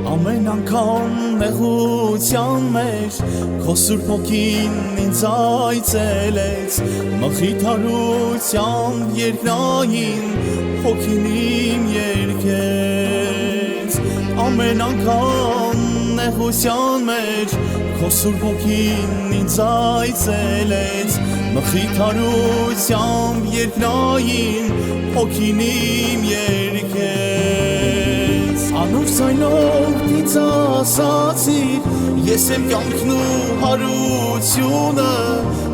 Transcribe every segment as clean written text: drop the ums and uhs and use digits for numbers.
Ամեն անգամ նեղության մեջ քո սուրբ հոգին ինձ այցելեց մխիթարությամբ երկնային հոգին իմ երգեց Ամեն անգամ նեղության մեջ քո սուրբ հոգին ինձ այցելեց մխիթարությամբ երկնային հոգին իմ երգեց Անուր ձայնով ինձ ասացիր Ես եմ կյանքն ու հարությունը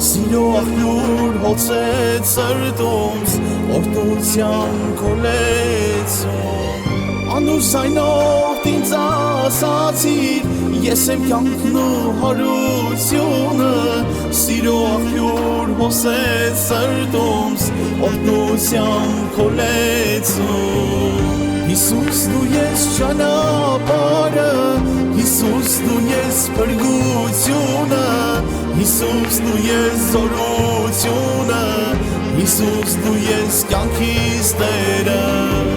Սիրո աղբյուր հոսեց սրտումս Օրհնության քո լեցուն Անուր ձայնով ինձ ասացիր Ես եմ կյանքն ու հարությունը Սիրո աղբյուր հոսեց սրտումս Օրհնության քո լեցուն Հիսուս դու ես ճանապարհը Հիսուս դու ես փրկությունը Հիսուս դու ես զորությունը Հիսուս դու ես կյանքիս Տերը